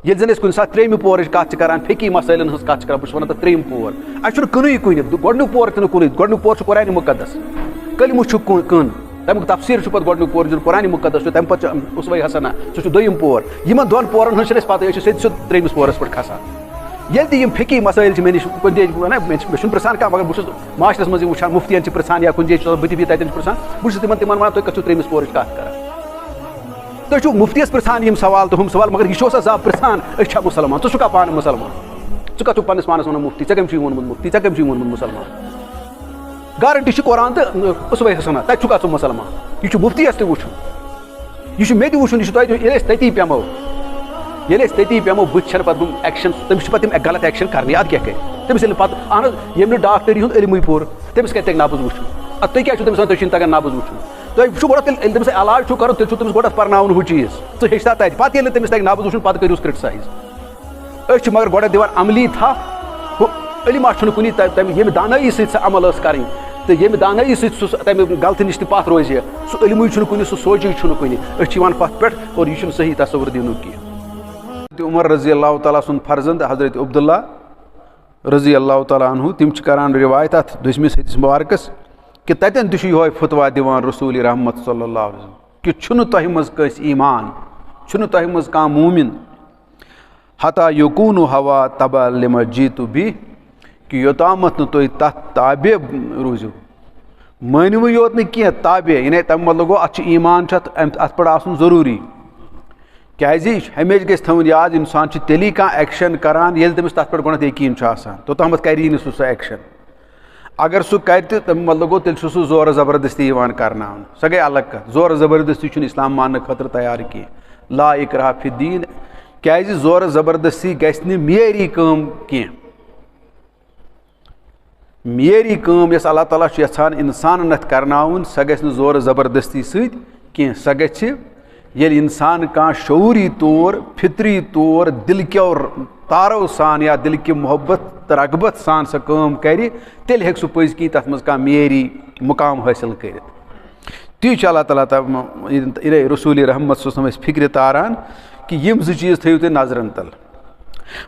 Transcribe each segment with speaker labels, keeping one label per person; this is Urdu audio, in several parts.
Speaker 1: ییٚلہِ زن أسۍ کُنہِ ساتہٕ ترٛیٚیِمہِ پورٕچ کَتھ چھِ کران فِقی مسٲیلن ہٕنٛز کَتھ چھِ کران بہٕ چھُس وَنان تَتھ ترٛیٚیِم پور اَسہِ چھُنہٕ کٕنُے کُنہِ گۄڈنیُک پور تہِ نہٕ کُنُے گۄڈنیُک پور چھُ قرآنِ مُقدس کلمہٕ چھُ کٕن تَمیُک تفسیٖر چھُ پَتہٕ گۄڈنیُک پور یُس قرآنِ مُقدس چھُ تَمہِ پَتہٕ چھُ اُسوَے حسنہ سُہ چھُ دوٚیِم پور یِمن دۄن پورن ہٕنٛز چھِنہٕ اَسہِ پَتہٕ أسۍ چھِ سیٚدِ سیوٚد ترٛیٚیمِس پورس پٮ۪ٹھ کھسان ییٚلہِ تہِ یِم فِقی مسٲیل چھِ مےٚ نِش کُنہِ جایہِ وَنان مےٚ چھُنہٕ پرٛژھان کانٛہہ مگر بہٕ چھُس معاشرس منٛز یہِ وٕچھان مُفتِین چھِ پرٛژھان یا کُنہِ جایہِ چھُس بہٕ تہِ بِہِتھ تَتٮ۪ن چھِ پرٛژھان بہٕ چھُس تِمن وَنان تُہۍ کَتھ چھِو ترٛیٚیمِس پورٕچ کَتھ کران تُہۍ چھِو مُفتِیَس پرٛژھان یِم سوال تہٕ ہُم سوال مگر یہِ چھُ آسان زانٛہہ پرٛژھان أسۍ چھا مُسلمان ژٕ چھُکھا پانہٕ مُسلمان ژٕ کَتھ چھُکھ پنٛنِس پانَس وَنان مُفتی ژےٚ کٔمۍ چھُے ووٚنمُت مُفتی ژےٚ کٔمۍ چھُے ووٚنمُت مُسلمان گارنٹی چھِ قرآن تہٕ اُسوَے حسنہ تَتہِ چھُکھا ژٕ مُسلمان یہِ چھُ مُفتِیَس تہِ وٕچھُن یہِ چھُ مےٚ تہِ وٕچھُن یہِ چھُ تۄہہِ ییٚلہِ أسۍ تٔتی پیٚمو بٕتھِ چھَنہٕ پَتہٕ بہٕ ایٚکشَن تٔمِس چھِ پَتہٕ تِم غلط ایٚکشَن کَرنی اَدٕ کیٛاہ کَرِ تٔمِس ییٚلہِ پَتہٕ اہن حظ ییٚمۍ نہٕ ڈاکٹری ہُنٛد علمٕے پوٚر تٔمِس کَتہِ تَگہِ نَبٕض وٕچھُن اَدٕ تُہۍ کیٛازِ چھُو تٔمِس وَنان تُہۍ چھُو نہٕ تَگان نَبٕض وٕچھُن تۄہہِ وٕچھِو گۄڈٕ تیٚلہِ ییٚلہِ تٔمِس علاج چھُو کَرُن تیٚلہِ چھُو تٔمِس گۄڈٕ پَرناوُن ہُہ چیٖز ژٕ ہیٚچھِ تَتہِ پَتہٕ ییٚلہِ نہٕ تٔمِس تَگہِ نَبٕض وٕچھُن پَتہٕ کٔرِوُس کِرٹسایز أسۍ چھِ مگر گۄڈٕ دِوان عملی تھپھ ہُہ علما چھُنہٕ کُنی تَمہِ ییٚمہِ دانٲیی سۭتۍ سۄ عمل ٲس کَرٕنۍ تہٕ ییٚمہِ دانٲیی سۭتۍ سُہ تَمہِ غلطی نِش تہِ پَتھ روزِ سُہ علمٕے چھُنہٕ کُنہِ سُہ سوچٕے چھُنہٕ کُنہِ أسۍ چھِ یِوان پَتھ پٮ۪ٹھ اور یہِ چھُنہٕ صحیح تصوُر دِنُک کینٛہہ حضرت عمر رضی اللہ تعالیٰ سُنٛد فرزنٛد حضرت عبداللہ رضی اللہ تعالیٰ عنہ تِم چھِ کران رِوایت اَتھ دٔسمِس حدیث مُبارکس کہِ تَتٮ۪ن تہِ چھُ یِہوے فتوا دِوان رسوٗلِ رحمت صلی اللہ علیہ وسلم کہِ چھُنہٕ تۄہہِ منٛز کٲنٛسہِ ایٖمان چھُنہٕ تۄہہِ منٛز کانٛہہ موٗمِن حتا یوکوٗنو ہوا تبا لِما جیٖتو بی کہِ یوٚتامَتھ نہٕ تُہۍ تَتھ تابے روٗزِو مٲنِوٕے یوت نہٕ کینٛہہ تابے یعنی تَمہِ مطلب گوٚو اَتھ چھُ ایٖمان چھُ اَتھ پٮ۪ٹھ آسُن ضروٗری کیٛازِ یہِ چھُ ہمیشہِ گژھِ تھاوُن یاد اِنسان چھُ تیٚلی کانٛہہ ایٚکشَن کران ییٚلہِ تٔمِس تَتھ پٮ۪ٹھ گۄڈنٮ۪تھ یقیٖن چھُ آسان توٚتامَتھ کَری نہٕ سُہ ایٚکشَن اگر سُہ کَرِ تہِ تَمیُک مطلب گوٚو تیٚلہِ چھُ سُہ زورٕ زبردستی یِوان کرناونہٕ سۄ گٔے الگ کَتھ زورٕ زبردستی چھُنہٕ اِسلام ماننہٕ خٲطرٕ تیار کینٛہہ لا اِکراہ فی الدیٖن کیٛازِ زورٕ زبردستی گژھِ نہٕ معیٲری کٲم کینٛہہ معیٲری کٲم یۄس اللہ تعالیٰ چھُ یژھان اِنسانن اَتھ کرناوُن سۄ گژھِ نہٕ زورٕ زبردستی سۭتۍ کینٛہہ سۄ گژھِ ییٚلہِ اِنسان کانٛہہ شعوری طور فطری طور دِلہٕ کیو تارو سان یا دِلہٕ کہِ محبت تہٕ رغبت سان سۄ کٲم کرِ تیٚلہِ ہیٚکہِ سُہ پٔزۍ کِنۍ تَتھ منٛز کانٛہہ معیٲری مُقام حٲصِل کٔرِتھ تی چھُ اللہ تعالیٰ رسوٗلِ رحمت صلی اللہ علیہ وسلم اَسہِ فِکرِ تاران کہِ یِم زٕ چیٖز تھٲیِو تُہۍ نظرَن تل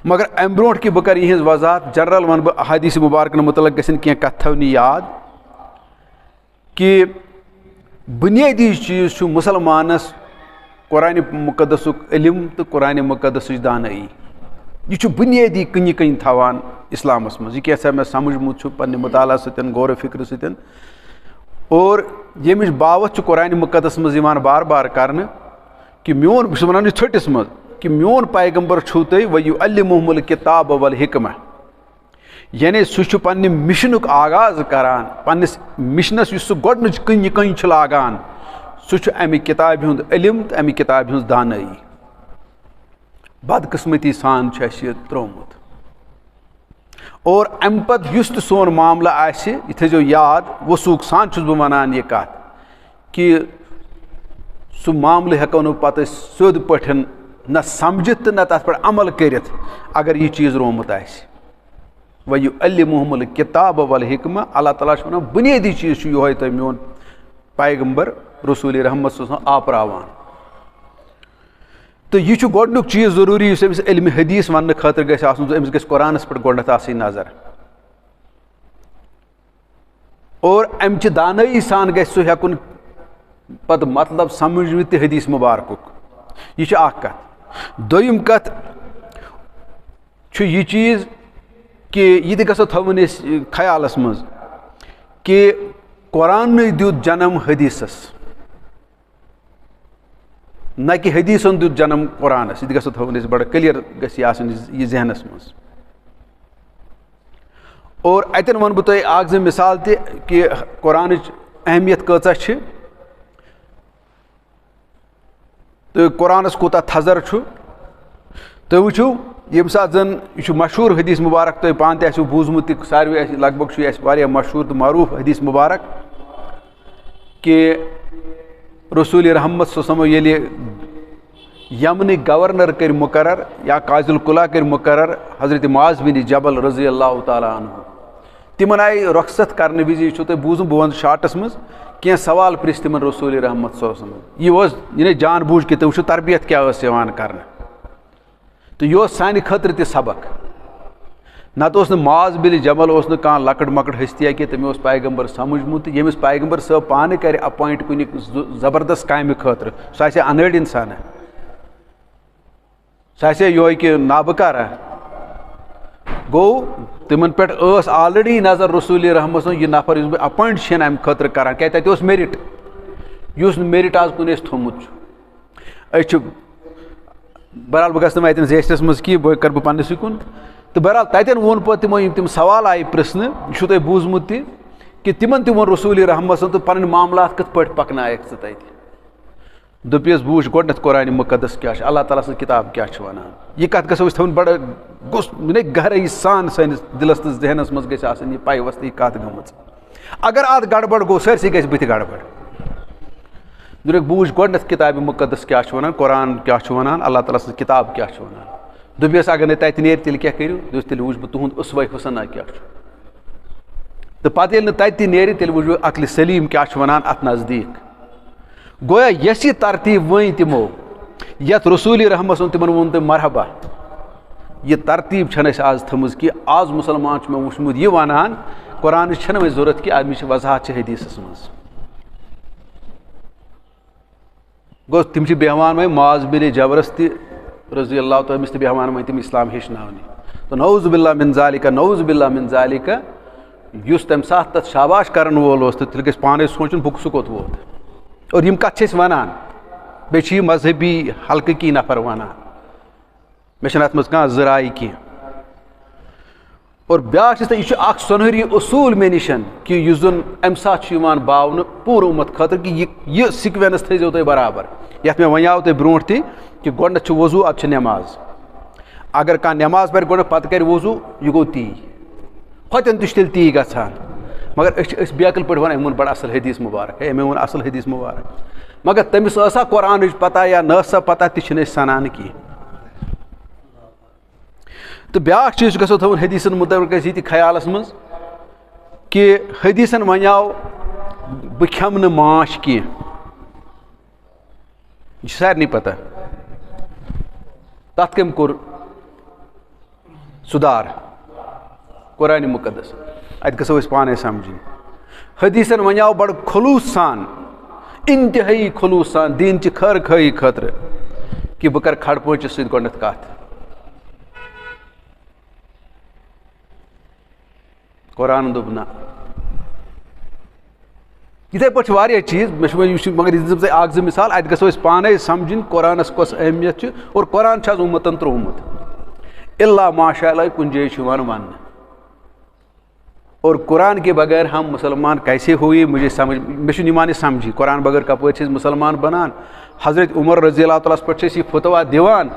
Speaker 1: مگر اَمہِ برونٛٹھ کہِ بہٕ کَرٕ یِہِنٛز وضاحت جنرل وَنہٕ بہٕ احادیٖث مُبارکن مُتعلق گژھن کینٛہہ کَتھٕ تھاونہِ یاد کہِ بُنیٲدی چیٖز چھُ مُسلمانس قرآنِ مُقدسُک علم تہٕ قرآنِ مُقدسٕچ دانٲیی یہِ چھُ بُنیٲدی کٕنہِ کٕنۍ تھاوان اِسلامَس منٛز یہِ کیٛاہ سا مےٚ سَمجھمُت چھُ پنٛنہِ مُطالعہ سۭتۍ غورٕ فِکرِ سۭتۍ اور ییٚمِچ باوَتھ چھُ قرآنِ مُقدس منٛز یِوان بار بار کرنہٕ کہِ میون بہٕ چھُس وَنان یہِ ژھٔٹِس منٛز کہِ میون پیغمبر چھُو تۄہہِ وَیُعَلِّمُہُمُ الکِتاب والحکمہ یعنی سُہ چھُ پنٛنہِ مِشنُک آغاز کران پنٛنِس مِشنَس یُس سُہ گۄڈنِچ کٕنۍ چھُ لاگان سُہ چھُ اَمہِ کِتابہِ ہُنٛد علم تہٕ اَمہِ کِتابہِ ہٕنٛز دانٲیی بدقٕسمٔتی سان چھُ اَسہِ یہِ ترٛوومُت اور اَمہِ پتہٕ یُس تہِ سون معاملہٕ آسہِ یہِ تھٲیزیو یاد وثوٗق سان چھُس بہٕ وَنان یہِ کَتھ کہِ سُہ معاملہٕ ہٮ۪کو نہٕ پتہٕ أسۍ سیوٚد پٲٹھۍ نہ سَمجھِتھ تہٕ نہ تَتھ پٮ۪ٹھ عمل کٔرِتھ اگر یہِ چیٖز روومُت آسہِ وَیُعَلِّمُہُمُ الکِتاب والحکمہ اللہ تعالیٰ چھُ وَنان بُنیٲدی چیٖز چھُ یِہوے تۄہہِ میون پیغمبر رسوٗلِ رحمت صلی اللہ علیہ وسلم آپراوان تہٕ یہِ چھُ گۄڈنیُک چیٖز ضروٗری یُس أمِس علمِ حدیٖث وَننہٕ خٲطرٕ گژھِ آسُن أمِس گژھِ قرآنَس پٮ۪ٹھ گۄڈنٮ۪تھ آسٕنۍ نظر اور اَمہِ چہِ دانٲیی سان گژھِ سُہ ہٮ۪کُن پتہٕ مطلب سمجھنہٕ تہِ حدیٖث مُبارکُک یہِ چھِ اکھ کتھ دوٚیِم کتھ چھُ یہِ چیٖز کہِ یہِ تہِ گژھو تھاوُن أسۍ خیالس منٛز کہِ قرآنٕے دیُت جنم حدیٖثس نہ کہِ حدیٖثن دیُت جنم قرآنس یہِ تہِ گژھو تھاوُن أسۍ بڑٕ کٕلیر گژھِ یہِ آسٕنۍ یہِ ذہنس منٛز اور اتٮ۪ن ونہٕ بہٕ تۄہہِ اکھ زٕ مثال تہِ کہِ قرآنٕچ اہمیت کۭژاہ چھِ تہٕ قرآنس کوٗتاہ تھزر چھُ تُہۍ وٕچھِو ییٚمہِ ساتہٕ زن یہِ چھُ مشہوٗر حدیٖث مُبارک تۄہہِ پانہٕ تہِ آسِوٕ بوٗزمُت تہِ ساروٕے آسہِ لگ بگ چھُ یہِ اَسہِ واریاہ مشہوٗر تہٕ معروٗف حدیٖث مُبارک کہِ رسوٗلِ رحمت صلی اللہ علیہ وسلم ییٚلہِ یمنٕکۍ گورنر کٔرۍ مُقرر یا قاضی القُلا کٔرۍ مُقرر حضرت معاذ بن جبل رضی اللہ تعالیٰ عنہ تِمن آیہِ رۄخصت کرنہٕ وِزِ یہِ چھُو تۄہہِ بوٗزمُت بہٕ وَنہٕ شاٹس منٛز کینٛہہ سوال پرٛژھۍ تِمن رسوٗلِ رحمت صلی اللہ علیہ وسلم یہِ اوس یعنی جان بوٗجھ کہِ تُہۍ وٕچھِو تربیت کیٛاہ ٲس یِوان کرنہٕ تو یہ سانہِ خٲطرٕ تہِ سبق نتہٕ اوس نہٕ معاذ بن جبل اوس نہٕ کانٛہہ لۄکٕٹ مۄکٕٹ ہستیا کینٛہہ تٔمۍ اوس پیغمبر سمجھمُت تہٕ ییٚمِس پیغمبر صٲب پانہٕ کرِ اپویِنٹ کُنہِ زبردست کامہِ خٲطرٕ سُہ آسہِ اَنٲڑۍ اِنسانا سُہ آسہِ یِہوے کہِ نابکارا گوٚو تِمن پٮ۪ٹھ ٲس آلریڈی نظر رسوٗلِ رحمت سُنٛد یہِ نفر یُس بہٕ اپویِنٹ چھُ اَمہِ خٲطرٕ کران کیٛازِ تَتہِ اوس میرِٹ یُس نہٕ میرِٹ آز کُنہِ اَسہِ تھوٚمُت چھُ أسۍ چھِ بہرحال بہٕ گژھٕ نہٕ وۄنۍ اَتٮ۪ن زیچھرس منٛز کینٛہہ بہٕ کرٕ بہٕ پننِسٕے کُن تہٕ بہرحال تَتٮ۪ن ووٚن پَتہٕ تِمو یِم تِم سوال آیہِ پرٛژھنہٕ یہِ چھُو تۄہہِ بوٗزمُت تہِ کہِ تِمن تہِ ووٚن رسوٗلِ رحمت سُنٛد تہٕ پنٕنۍ معاملات کِتھ پٲٹھۍ پکنایکھ ژٕ تَتہِ دوٚپیس بہٕ وٕچھِ گۄڈنٮ۪تھ قرآنِ مُقدس کیٛاہ چھُ اللہ تعالیٰ سٕنٛز کِتاب کیٛاہ چھِ وَنان یہِ کَتھ گژھو أسۍ تھاوٕنۍ بڑٕ گہرٲیی سان سٲنِس دِلس تہٕ ذہنس منٛز گژھِ آسٕنۍ یہِ پاے وۄستہٕ یہِ کَتھ گٔمٕژ اگر اَتھ گڑبڑ گوٚو سٲرسٕے گژھِ بٕتھِ گڑبڑ دوٚپُکھ بہٕ وٕچھِ گۄڈنٮ۪تھ کِتابہِ مُقدس کیٛاہ چھُ وَنان قرآن کیٛاہ چھُ وَنان اللہ تعالیٰ سٕنٛز کِتاب کیٛاہ چھُ وَنان دوٚپیس اگر نہٕ تَتہِ نیرِ تیٚلہِ کیٛاہ کٔرِو دوٚپُس تیٚلہِ وٕچھِ بہٕ تُہُنٛد اُسوَے حُسنا کیٛاہ چھُ تہٕ پتہٕ ییٚلہِ نہٕ تَتہِ تہِ نیرِ تیٚلہِ وٕچھِ بہٕ عقلِ سلیٖم کیٛاہ چھُ وَنان اَتھ نزدیٖک گویا یۄس یہِ ترتیٖب ؤنۍ تِمو یتھ رسوٗلِ رحمت سُنٛد تِمن ووٚن تٔمۍ مرحبا یہِ ترتیٖب چھنہٕ اَسہِ آز تھٲومٕژ کہِ آز مُسلمان چھُ مےٚ وٕچھمُت یہِ وَنان قرآنٕچ چھنہٕ وۄنۍ ضوٚرتھ کہِ اَمِچ چھِ وضاحت چھِ حدیٖثس منٛز گوٚو تِم چھِ بیٚہوان وۄنۍ معاذ بن جبلس تہِ رضی اللہ تعالیٰ أمِس تہِ بیٚہوان وۄنۍ تِم اِسلام ہیٚچھناونہِ تہٕ نعوذ باللہ من ذالِکہ نعوذ باللہ من ذالِکہ یُس تَمہِ ساتہٕ تَتھ شاباش کرن وول اوس تہٕ تیٚلہِ گژھِ پانے سونٛچُن بہٕ سُہ کوٚت ووت اور یِم کتھ چھِ أسۍ وَنان بیٚیہِ چھِ یہِ مذہبی حلقہٕ کی نفر وَنان مےٚ چھَنہٕ اَتھ منٛز کانٛہہ زٕ راے کینٛہہ اور بیٛاکھ چیٖز یہِ چھُ اکھ سۄنہری اصوٗل مےٚ نِش کہِ یُس زن اَمہِ ساتہٕ چھُ یِوان باونہٕ پوٗرٕ اُمت خٲطرٕ کہِ یہِ سِکوینس تھٲیزیو تُہۍ برابر یتھ مےٚ وَنیو تۄہہِ برونٛٹھ تہِ کہِ گۄڈنٮ۪تھ چھُ وضوٗ اَدٕ چھِ نٮ۪ماز اگر کانٛہہ نٮ۪ماز پرِ گۄڈنٮ۪تھ پتہٕ کرِ وضوٗ یہِ گوٚو تی ہوٚتٮ۪ن تہِ چھُ تیٚلہِ تی گژھان مگر أسۍ بیکٕل پٲٹھۍ وَنان أمۍ ووٚن بڑٕ اَصٕل حدیٖث مُبارک ہے أمۍ ووٚن اَصٕل حدیٖث مُبارک مگر تٔمِس ٲسا قرآنٕچ پتہ یا نہ ٲسا پتہ تہِ چھِنہٕ أسۍ سنان کینٛہہ تہٕ بیٛاکھ چیٖز چھُ گژھو تھاوُن حدیٖثن مُطٲبق اَسہِ یہِ تہِ خیالس منٛز کہِ حدیٖثن وَنیو بہٕ کھٮ۪مہٕ نہٕ ماچھ کینٛہہ یہِ چھِ سارنٕے پتہ تتھ کٔمۍ کوٚر سُدار قرآنِ مُقدس اتہِ گژھو أسۍ پانے سمجھٕنۍ حدیٖثن وَنیو بڑٕ خلوٗص سان انتہٲیی خلوٗص سان دیٖنچہِ خٲر خٲہی خٲطرٕ کہِ بہٕ کرٕ کھڑ پٲنٛچِس سۭتۍ گۄڈنٮ۪تھ کتھ قرآنن دوٚپ نہ یِتھٕے پٲٹھۍ چھِ واریاہ چیٖز مےٚ چھُ وۄنۍ یہِ چھُ مگر یہِ دِژ تۄہہِ اکھ زٕ مِثال اتہِ گژھو أسۍ پانے سمجھٕنۍ قرآنس کۄس اہمیت چھِ اور قرآن چھِ آز اُمتن ترٛوومُت الا ماشاء اللہ کُنہِ جایہِ چھُ یِوان وننہٕ اور قرآن کے بغیر ہم مسلمان کیسے ہوئے مجھے سمجھ مےٚ چھُنہٕ یِوان یہِ سمجھی قرآن بغٲر کپٲرۍ چھِ أسۍ مُسلمان بنان حضرت عمر رضی اللہ تعالیٰ ہس پٮ۪ٹھ چھِ أسۍ یہِ فتوا دِوان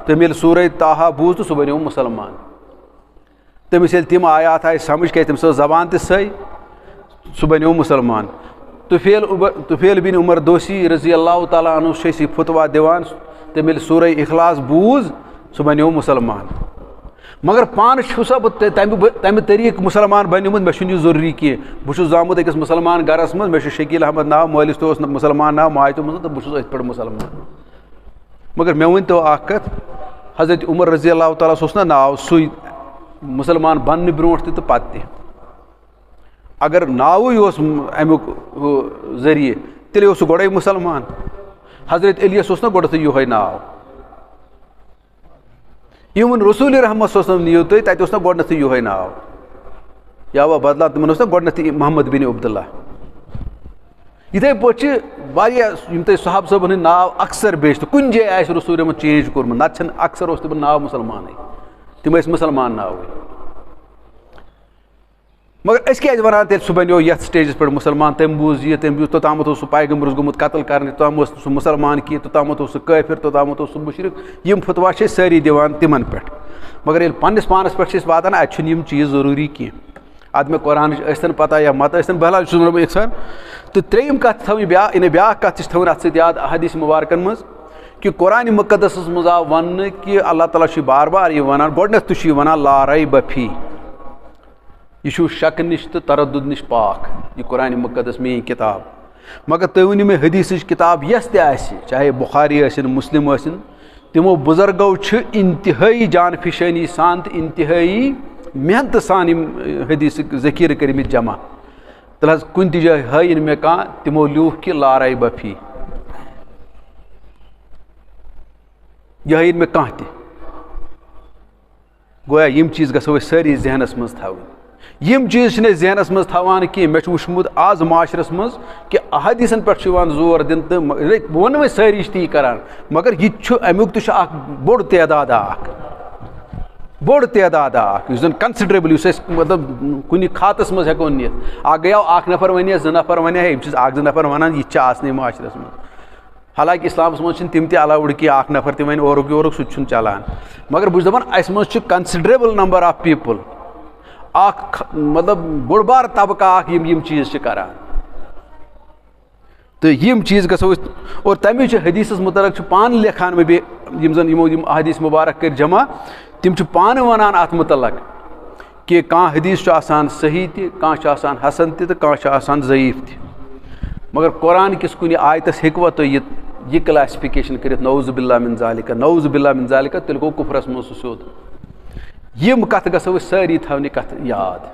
Speaker 1: تٔمۍ ییٚلہِ سورہ طٰہا بوٗز تہٕ سُہ بنیو مُسلمان تٔمِس ییٚلہِ تِم آیات آیہِ سمجھ کیٛازِ تٔمِس ٲس زبان تہِ سۄے سُہ بنیو مُسلمان طفیل بن عمر دوسی رضی اللہ تعالیٰ عنہ چھِ أسۍ یہِ فتوا دِوان تٔمۍ ییٚلہِ سورہ اخلاص بوٗز سُہ بنیو مُسلمان مگر پانہٕ چھُسا بہٕ تَمہِ طریٖقہٕ مُسلمان بنیومُت مےٚ چھُنہٕ یہِ ضروٗری کینٛہہ بہٕ چھُس زامُت أکِس مُسلمان گرس منٛز مےٚ چھُ شکیٖل احمد ناو مٲلِس تہِ اوس مُسلمان ناو ماجہِ تہِ مُسلمان تہٕ بہٕ چھُس أتھۍ پٮ۪ٹھ مُسلمان مگر مےٚ ؤنۍتو اکھ کتھ حضرت عمر رضی اللہ تعالیٰ ہس اوس نہ ناو سُے مُسلمان بننہٕ برونٛٹھ تہِ تہٕ پتہٕ تہِ اگر ناوٕے اوس امیُک ہُہ ذٔریعہٕ تیٚلہِ اوس سُہ گۄڈے مُسلمان حضرت علیَس اوس نہ گۄڈنٮ۪تھٕے یِہوے ناو اِوٕن رسوٗلِ رحمت صٲب نِیِو تُہۍ تتہِ اوس نہ گۄڈنٮ۪تھٕے یِہوے ناو یا وا بدلا تِمن اوس نہ گۄڈنٮ۪تھٕے محمد بن عبداللہ یِتھٕے پٲٹھۍ چھِ واریاہ یِم تۄہہِ صحابہٕ صٲبن ہٕنٛدۍ ناو اکثر بیشتر کُنہِ جایہِ آسہِ رسوٗل احمد چینج کوٚرمُت نتہٕ چھنہٕ اکثر اوس تِمن ناو مُسلمانٕے تِم ٲسۍ مُسلمان ناوٕے مگر أسۍ کیٛازِ وَنان تیٚلہِ سُہ بنیو یتھ سٹیجس پٮ۪ٹھ مُسلمان تٔمۍ بوٗز یہِ تٔمۍ بوٗز توٚتامتھ اوس سُہ پیغمبرس گوٚمُت قتل کرنہٕ توٚتام اوس نہٕ سُہ مُسلمان کینٛہہ توٚتامتھ اوس سُہ کٲفِر توٚتامتھ اوس سُہ مُشرِک یِم فتوا چھِ أسۍ سٲری دِوان تِمن پٮ۪ٹھ مگر ییٚلہِ پننِس پانس پٮ۪ٹھ چھِ أسۍ واتان اتہِ چھُنہٕ یِم چیٖز ضروٗری کینٛہہ ادٕ مےٚ قرآنٕچ ٲسۍتن پتہ یا متہٕ ٲسۍتن بہرحال چھُس بہٕ یژھان تہٕ ترٛیٚیِم کتھ تھاوٕنۍ بیٛاکھ کتھ تہِ چھِ تھاوٕنۍ اتھ سۭتۍ یاد حدیث مُبارکن منٛز کہِ قرآنِ مُقدسس منٛز آو وننہٕ کہِ اللہ تعالیٰ چھُ بار بار یہِ ونان گۄڈنٮ۪تھ تہِ چھُ یہِ ونان لا ریب فیہ یہِ چھُو شکہٕ نِش تہٕ تردُد نِش پاک یہِ قرآنِ مُقدس میٲنۍ کِتاب مگر تُہۍ ؤنِو مےٚ حدیٖثٕچ کِتاب یۄس تہِ آسہِ چاہے بُخاری ٲسِن مُسلم ٲسِن تمو بزرگو انتہائی جان فشانی سان تو انتہائی محنت سان حدیث ذخیرہ کرمت جمع تل حظ کن تہ جائے ہائن مے کان تمو لیوکھ کہ لا ریب فی یہ ہائن مے کان تہ گویا یم چیز گژھو أسۍ سٲری ذہنس منٛز تھاوٕنۍ یم چیز چھِنہٕ أسۍ ذہنس منٛز تھاوان کینٛہہ مےٚ چھُ وٕچھمُت آز معاشرس منٛز کہ حدیثن پٮ۪ٹھ چھُ یِوان زور دِنہٕ تہٕ بہٕ وَنہٕ وۄنۍ سٲری چھِ تی کران مگر یہِ تہِ چھُ امیُک تہِ چھُ اکھ بوٚڑ تعدادا اکھ بوٚڑ تعدادا اکھ یُس زن کنسِڈریبل یُس أسۍ مطلب کُنہِ خاتس منٛز ہٮ۪کو نِتھ اکھ گٔیو اکھ نفر ونے زٕ نفر ونے ہے یِم چھِ اکھ زٕ نفر ونان یہِ تہِ چھِ آسنٕے معاشرس منٛز حالانکہ اسلامس منٛز چھِنہٕ تِم تہِ الاوُڈ کینٛہہ اکھ نفر تہِ وَنہِ اورُک یورُک سُہ تہِ چھُنہٕ چلان مگر بہٕ چھُس دپان اسہِ منٛز چھُ کنسِڈریبل نمبر آف پیٖپل اکھ مطلب بوٚڑ بار طبقہٕ اکھ یِم چیٖز چھِ کران تہٕ یِم چیٖز گژھو أسۍ اور تمہِ چھِ حدیثس متعلق چھُ پانہٕ لیکھان مےٚ بیٚیہِ یِم زن یِمو یِم حدیث مُبارک کٔرۍ جمع تِم چھِ پانہٕ ونان اتھ متعلق کہ کانٛہہ حدیث چھُ آسان صحیح تہِ کانٛہہ چھُ آسان حسن تہِ تہٕ کانٛہہ چھُ آسان ضعیٖف تہِ مگر قرآن کِس کُنہِ آیتس ہیٚکوا تُہۍ یہِ کلاسفِکیشن کٔرِتھ نعوذ باللہ من ذالِکہ نعوذ باللہ من ذالِکہ تیٚلہِ گوٚو کُفرس منٛز سُہ سیوٚد یِم کتھٕ گژھو أسۍ سٲری تھاونہِ کتھٕ یاد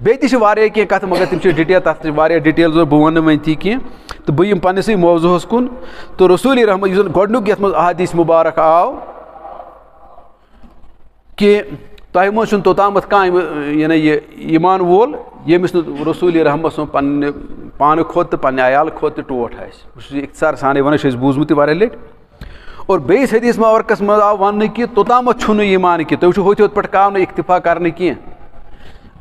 Speaker 1: بیٚیہِ تہِ چھِ واریاہ کینٛہہ کتھٕ مگر تِم چھِ ڈِٹیل تتھ چھِ واریاہ ڈِٹیل ضروٗرت بہٕ وَنہٕ وۄنۍ تی کینٛہہ تہٕ بہٕ یِمہٕ پننسٕے موضوٗہس کُن تہٕ رسوٗلِ رحمت یُس زن گۄڈنیُک یتھ منٛز احادیث مُبارک آو کہ تۄہہِ منٛز چھُنہٕ توٚتامتھ کانٛہہ یعنی یہِ ایمان وول ییٚمِس نہٕ رسوٗلِ رحمت سُنٛد پننہِ پانہٕ کھۄتہٕ تہٕ پننہِ عیالہٕ کھۄتہٕ تہِ ٹوٹھ آسہِ بہٕ چھُس یہِ اختصار سانے ونان چھُ اَسہِ بوٗزمُت تہِ واریاہ لٹہِ اور بیٚیِس حدیث مبارکس منٛز آو وننہٕ کہِ توٚتامتھ چھُنہٕ ایمان کینٛہہ تُہۍ وٕچھِو ہُتھ ہُتھ پٮ۪ٹھ آو نہٕ اِکتِفا کرنہٕ کینٛہہ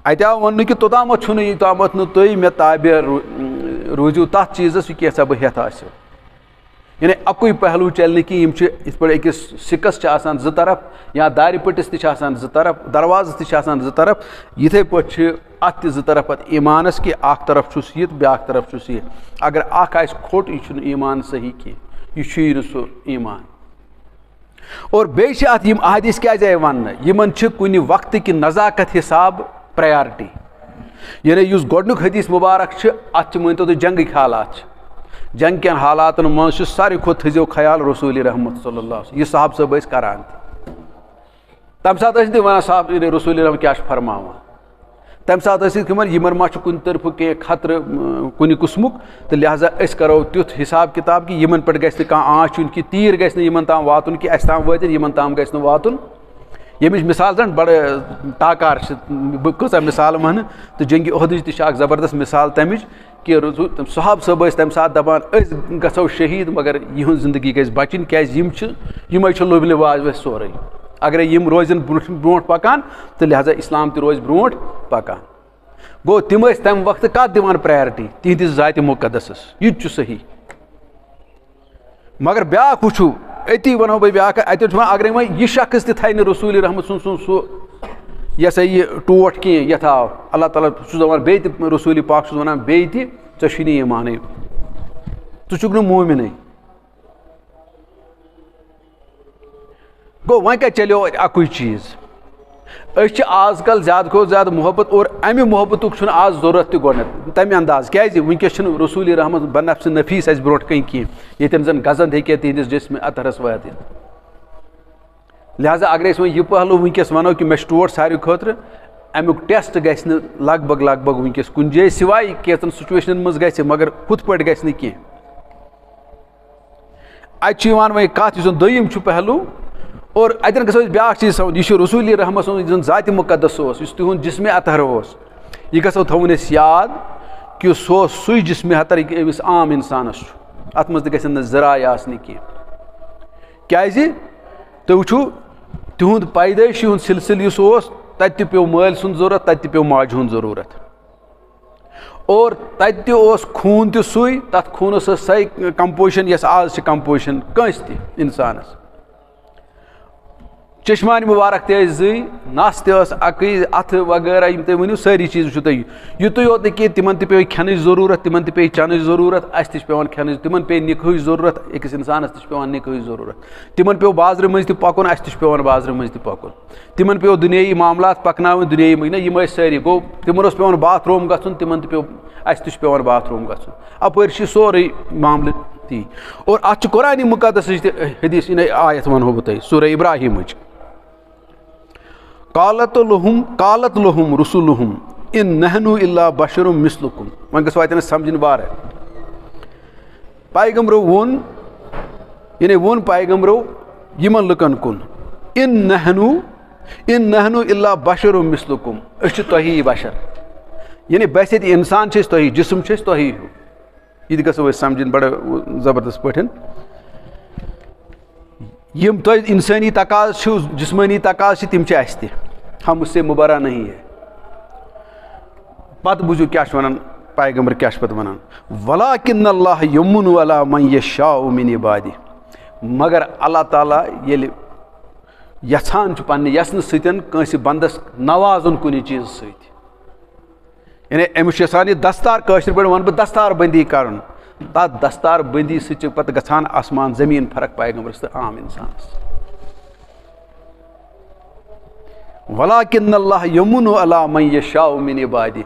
Speaker 1: اَتہِ آو وننہٕ کہِ توٚتامتھ چھُنہٕ یوٚتامتھ نہٕ تُہۍ مےٚ تابع روٗزِو تتھ چیٖزس یہِ کینٛژھا بہٕ ہٮ۪تھ آسِو یعنی اکُے پہلوٗ چلہِ نہٕ کینٛہہ یِم چھِ یِتھ پٲٹھۍ أکِس سِکس چھِ آسان زٕ طرف یا دارِ پٔٹِس تہِ چھِ آسان زٕ طرف دروازس تہِ چھِ آسان زٕ طرف یِتھے پٲٹھۍ چھِ اتھ تہِ زٕ طرف پتہٕ ایمانس کہِ اکھ طرف چھُس یہِ تہٕ بیٛاکھ طرف چھُس یہِ اگر اکھ آسہِ کھوٚٹ یہِ چھُنہٕ ایمان صحیح کینٛہہ یہِ چھُیی نہٕ سُہ ایمان اور بیٚیہِ چھِ اتھ یِم احادیث کیازِ آیہِ وننہٕ یِمن چھِ کُنہِ وقتٕکہِ نزاکت حساب پریارٹی یعنی یُس گۄڈنیُک حدیث مُبارک چھِ اتھ چھِ مٲنتو تُہۍ جنگٕکۍ حالات چھِ جنگ کٮ۪ن حالاتن منٛز چھُ ساروی کھۄتہٕ تھٲیزیو خیال رسوٗلِ رحمت صلی اللہ علیہ یہِ صاحب صٲب ٲسۍ کران تہِ تمہِ ساتہٕ ٲسۍ نہٕ وَنان صاحب رسوٗلِ رحمت کیاہ چھُ فرماوان تمہِ ساتہٕ ٲسۍ أسۍ یِمن ما چھُ کُنہِ طرفہٕ کینٛہہ خطرٕ کُنہِ قٕسمُک تہٕ لہٰذا أسۍ کرو تیُتھ حساب کِتاب کہِ یِمن پٮ۪ٹھ گژھِ نہٕ کانٛہہ آنچ یُن کہِ تیٖر گژھِ نہٕ یِمن تام واتُن کہِ اَسہِ تام وٲتِتھ یِمن تام گژھِ نہٕ واتُن ییٚمِچ مِثال زن بڑٕ ٹاکار چھِ بہٕ کۭژاہ مِثال وَنہٕ تہٕ جنگہِ اُحدٕچ تہِ چھِ اکھ زبردست مِثال تمِچ کہ صحاب صٲب ٲسۍ تمہِ ساتہٕ دپان أسۍ گژھو شہیٖد مگر یِہٕنٛز زندگی گژھِ بچٕنۍ کیازِ یِمے چھِ لوٚبہِ لِواج وَسہِ سورُے اگرے یِم روزن برونٛٹھ پکان تہٕ لہٰذا اسلام تہِ روزِ برونٛٹھ پکان گوٚو تِم ٲسۍ تمہِ وقتہٕ کتھ دِوان پریارٹی تِہنٛدِس ذاتہِ مُقدسس یہِ تہِ چھُ صحیح مگر بیٛاکھ وٕچھو أتی ونہو بہٕ بیٛاکھ اتہِ چھُ ونان اگرے وۄنۍ یہِ شخص تہِ تھایہِ نہٕ رسوٗلِ رحمت سُنٛد سُہ یہِ ہسا یہِ ٹوٹھ کینٛہہ یتھ آو اللہ تعالیٰ چھُس دپان بیٚیہِ تہِ رسوٗلِ پاک چھُس ونان بیٚیہِ تہِ ژےٚ چھُے نہٕ ایمانٕے ژٕ چھُکھ نہٕ موٗمِنٕے گوٚو وۄنۍ کتہِ چلیو اَتہِ اکُے چیٖز أسۍ چھِ آز کل زیادٕ کھۄتہٕ زیادٕ محبت اور امہِ محبتُک چھُنہٕ آز ضروٗرت تہِ گۄڈنیتھ تمہِ انداز کیازِ وٕنکیٚس چھُنہٕ رسوٗلِ رحمت بنفسِ نفیٖس اسہِ برونٛٹھ کَنۍ کینٛہہ ییٚتٮ۪ن زن غزنت ہیٚکہِ ہا تِہنٛدِس جسمِ اطہرس وٲتِتھ لہٰذا اگر أسۍ وۄنۍ یہِ پہلوٗ وٕنکیٚس ونو کہِ مےٚ چھُ ٹوٹھ ساروی خٲطرٕ امیُک ٹیسٹ گژھِ نہٕ لگ بگ وٕنکیٚس کُنہِ جایہِ سِواے کینٛژن سُچویشنن منٛز گژھِ مگر ہُتھ پٲٹھۍ گژھِ نہٕ کینٛہہ اتہِ چھُ یِوان وۄنۍ کتھ یُس زن دوٚیِم چھُ پہلوٗ اور اتٮ۪ن گژھو أسۍ بیٛاکھ چیٖز تھاوُن یہِ چھُ رسوٗلِ رحمت سُنٛد یُس زن ذاتِ مُقدس اوس یُس تِہُنٛد جسمِ اطہر اوس یہِ گژھو تھاوُن أسۍ یاد کہِ سُہ اوس سُے جسمِ اطہر یہِ أمِس عام انسانس چھُ اتھ منٛز تہِ گژھن نہٕ زراے آسنہِ کینٛہہ کیازِ تُہۍ وٕچھِو تِہُنٛد پیدٲیشی ہُنٛد سلسلہٕ یُس اوس تتہِ تہِ پیوٚو مٲلۍ سُنٛد ضروٗرت تتہِ تہِ پیوٚو ماجہِ ہُنٛد ضروٗرت اور تتہِ تہِ اوس خوٗن تہِ سُے تتھ خوٗنس ٲس سۄے کمپوزِشن یۄس آز چھِ کمپوزِشن کٲنٛسہِ تہِ انسانس چشمانہِ مُبارک تہِ ٲسۍ زٕے نس تہِ ٲس اکٕے اتھٕ وغیرہ یِم تُہۍ ؤنِو سٲری چیٖز وٕچھِو تُہۍ یِتُے یوت نہٕ کینٛہہ تِمن تہِ پیٚیہِ کھٮ۪نٕچ ضروٗرت تِمن تہِ پیٚیہِ چٮ۪نٕچ ضروٗرت اَسہِ تہِ چھِ پیٚوان کھٮ۪نٕچ تِمن پیٚیہِ نِکہٕچ ضروٗرت أکِس انسانس تہِ چھِ پیٚوان نِکہٕچ ضروٗرت تِمن پیٚو بازرٕ مٔنٛزۍ تہِ پکُن اَسہِ تہِ چھُ پیٚوان بازرٕ مٔنٛزۍ تہِ پکُن تِمن پیٚو دُنیٲیی معاملات پکناوٕنۍ دُنیٲیی نہ یِم ٲسۍ سٲری گوٚو تِمن اوس پیٚوان باتھ روٗم گژھُن تِمن تہِ پیٚو اَسہِ تہِ چھُ پیٚوان باتھ روٗم گژھُن اپٲرۍ چھُ سورُے معاملہٕ تی اور اتھ قرآن مقدس حدیث آیت ونہو بہٕ تۄہہِ سورہ ابراہیمٕچ قالت لہم رسولہم ان نحن الا بشر مثلکم وۄنۍ گژھو اتٮ۪ن سمجھِنۍ واریاہ پیغمبرو ووٚن ووٚن پیغمبرو یِمن لُکن کُن ان نحن الا بشر مثلکم أسۍ چھِ تۄہی بشر بس ییٚتہِ اِنسان چھِ أسۍ تۄہی جسم چھِ أسۍ تۄہی ہیوٗ یہِ تہِ گژھو أسۍ سمجھِنۍ بڑٕ زبردست پٲٹھۍ یِم تۄہہِ اِنسٲنی تقاضہٕ چھِو جسمٲنی تقاضہٕ چھِ تِم چھِ اَسہِ تہِ ہم اس سے مبرا نہیں ہے پتہٕ بوٗزِو کیٛاہ چھُ وَنان پیغمبر کیٛاہ چھُ پتہٕ وَنان وَلَٰكِنَّ اللّٰهَ یَمُنُّ عَلَىٰ مَن یَشَاءُ مِنْ عِبَادِهِ مگر اللہ تعالیٰ ییٚلہِ یژھان چھُ پننہِ یژھنہٕ سۭتۍ کٲنٛسہِ بنٛدس نوازُن کُنہِ چیٖزٕ سۭتۍ أمِس چھُ یژھان یہِ دستار کٲشِر پٲٹھۍ وَنہٕ بہٕ دستار بٔنٛدی کَرُن تَتھ دستار بٔنٛدی سۭتۍ چھِ پتہٕ گژھان آسمان زٔمیٖن فرق پیغمبرس تہٕ عام اِنسانس وَلَٰكِنَّ اللّٰهَ یَمُنُّ عَلَىٰ مَن یَشَاءُ مِنْ عِبَادِهِ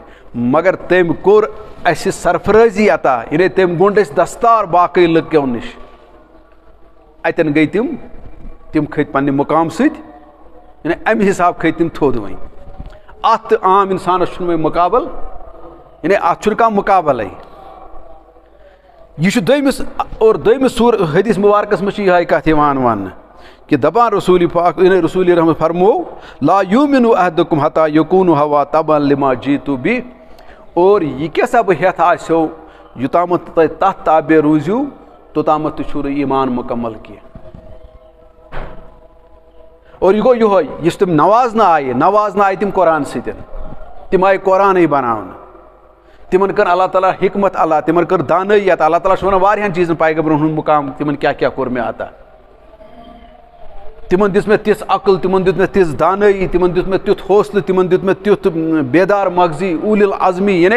Speaker 1: مگر تٔمۍ کوٚر اَسہِ سرفرٲزی عطا تٔمۍ گوٚنٛڈ اَسہِ دستار باقٕے لُکو نِش اَتٮ۪ن گٔے تِم کھٔتۍ پننہِ مُقام سۭتۍ اَمہِ حساب کھٔتۍ تِم تھوٚد وۄنۍ اَتھ تہٕ عام اِنسانس چھُنہٕ وۄنۍ مُقابل اَتھ چھُنہٕ کانٛہہ مُقابلے یہِ چھُ دوٚیمِس حدیث مُبارکس منٛز چھِ یِہے کتھ یِوان وننہٕ کہ دپان رسول پاک رسول رحمت فرمو لا یومنُ احدکم حتی یکون ہوا تبا لما جیتو بی اور یہ کیٛاہ سا بہٕ ہٮ۪تھ آسیو یوٚتامتھ تُہۍ تتھ تابع روٗزِو توٚتامتھ تہِ چھُو نہٕ ایٖمان مُکمل کینٛہہ اور یہِ گوٚو یِہوے یُس تِم نوازنہٕ آیہِ تِم قرآن سۭتۍ تِم آیہِ قرآنٕے بناونہٕ تِمن کٔر اللہ تعالیٰ حکمت اللہ تِمن کٔر دانٲیی عطا اللہ تعالیٰ چھُ ونان واریاہن چیٖزن پیغمبرن ہُنٛد مُقام تِمن کیٛاہ کیٛاہ کوٚر مےٚ عطا تِمن دِژ مےٚ تِژھ عقل تِمن دیُت مےٚ تِژھ دانٲیی تِمن دیُت مےٚ تیُتھ حوصلہٕ تِمن دیُت مےٚ تیُتھ بیدار مغزی اوٗلِل عزمی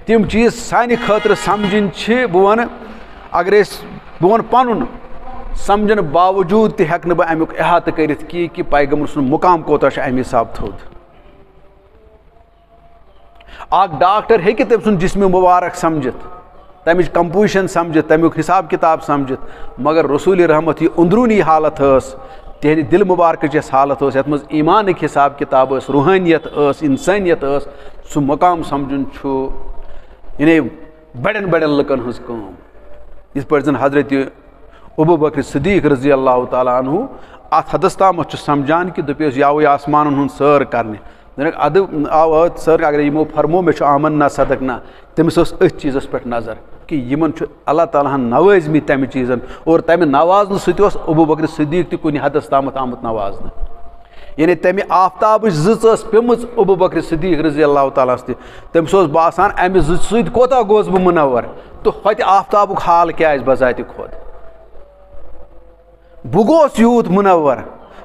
Speaker 1: تِم چیٖز سانہِ خٲطرٕ سمجھِنۍ چھِ بہٕ وَنہٕ اگر بہٕ وَنہٕ پنُن سمجھنہٕ باوجوٗد تہِ ہٮ۪کہٕ نہٕ بہٕ امیُک احاطہٕ کٔرِتھ کینٛہہ کہِ پیغمبر سُنٛد مُقام کوتاہ چھُ امہِ حساب تھوٚد اکھ ڈاکٹر ہیٚکہِ تٔمۍ سُنٛد جسمہِ مُبارک سمجھِتھ تمِچ کمپوزِشن سمجھِتھ تمیُک حساب کِتاب سمجھِتھ مگر رسول رحمت یہِ أنٛدروٗنی حالت ٲس تِہنٛدِ دِلہٕ مُبارکٕچ یۄس حالت ٲس یتھ منٛز ایٖمانٕکۍ حساب کِتاب ٲس روحٲنیت ٲس اِنسٲنیت ٲس سُہ مُقام سمجھُن چھُ بڑٮ۪ن بڑٮ۪ن لُکن ہٕنٛز کٲم یِتھ پٲٹھۍ زن حضرت ابوٗ بکر صدیٖق رضی اللہ تعالیٰ عنہ اتھ حدس تامتھ چھُ سمجھان کہِ دٔپِو یہِ آوٕے آسمانن ہُنٛد سٲر کرنہِ ادٕ آو سٲر اگر یِمو فرمو مےٚ چھُ آمنا صدقنا تٔمِس ٲس أتھۍ چیٖزس پٮ۪ٹھ نظر کہِ یِمن چھُ اللہ تعالیٰ ہن نوٲزمٕتۍ تمہِ چیٖزن اور تمہِ نوازنہٕ سۭتۍ اوس ابوٗ بکر صدیٖق تہِ کُنہِ حدس تامتھ آمُت نوازنہٕ تمہِ آفتابٕچ زٕژ ٲس پیٚمٕژ ابوٗ بکر صدیٖق رضی اللہ تعالیٰ ہس تہِ تٔمِس اوس باسان امہِ زٕژِ سۭتۍ کوتاہ گوٚوُس بہٕ مُنور تہٕ ہوٚتہِ آفتابُک حال کیٛاہ آسہِ بذاتِ خۄد بہٕ گوٚوُس یوٗت مُنور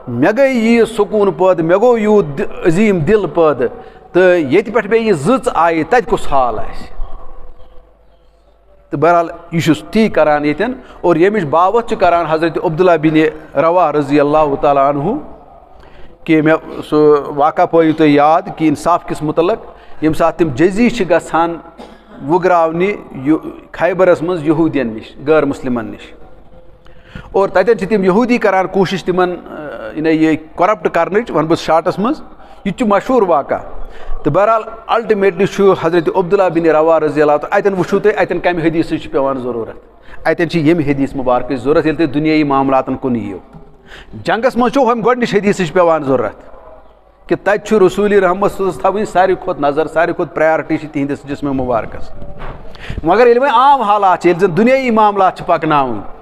Speaker 1: مےٚ گٔے یہِ سکوٗن پٲدٕ مےٚ گوٚو یوٗت عظیٖم دِل پٲدٕ تہٕ ییٚتہِ پٮ۪ٹھ مےٚ یہِ زٕژ آیہِ تتہِ کُس حال آسہِ تہٕ بہرحال یہِ چھُ تی کران ییٚتٮ۪ن اور ییٚمِچ باوتھ چھُ کران حضرت عبداللہ بن روا رضی اللہ تعالیٰ عنہ کہِ مےٚ سُہ واقعہ پٲیِو تُہۍ یاد کہِ انصاف کِس مُتعلق ییٚمہِ ساتہٕ تِم جزی چھِ گژھان وُگراونہِ خیبرس منٛز یہوٗدین نِش غٲر مُسلمن نِش اور تتٮ۪ن چھِ تِم یہوٗدی کران کوٗشش تِمن یہِ کرپٹ کرنٕچ ونہٕ بہٕ شاٹس منٛز یہِ تہِ چھُ مشہوٗر واقعہ تہٕ بہرحال الٹِمیٹلی چھُ حضرت عبداللہ بن روا رضی اللہ تعالیٰ اتٮ۪ن وٕچھِو تُہۍ اتٮ۪ن کمہِ حدیثٕچ چھِ پیٚوان ضروٗرت اتٮ۪ن چھِ ییٚمہِ حدیث مُبارکٕچ ضروٗرت ییٚلہِ تُہۍ دُنیٲیی معاملاتن کُن یِیِو جنگس منٛز چھُو ہُمہِ گۄڈنِچ حدیثٕچ پیٚوان ضروٗرت کہِ تتہِ چھُ رسول رحمت سٕنٛز تھاوٕنۍ ساروی کھۄتہٕ نظر ساروی کھۄتہٕ پریارٹی چھِ تِہنٛدِس جسمہِ مُبارکس مگر ییٚلہِ وۄنۍ عام حالات چھِ ییٚلہِ زن دُنیٲیی معاملات چھِ پکناوٕنۍ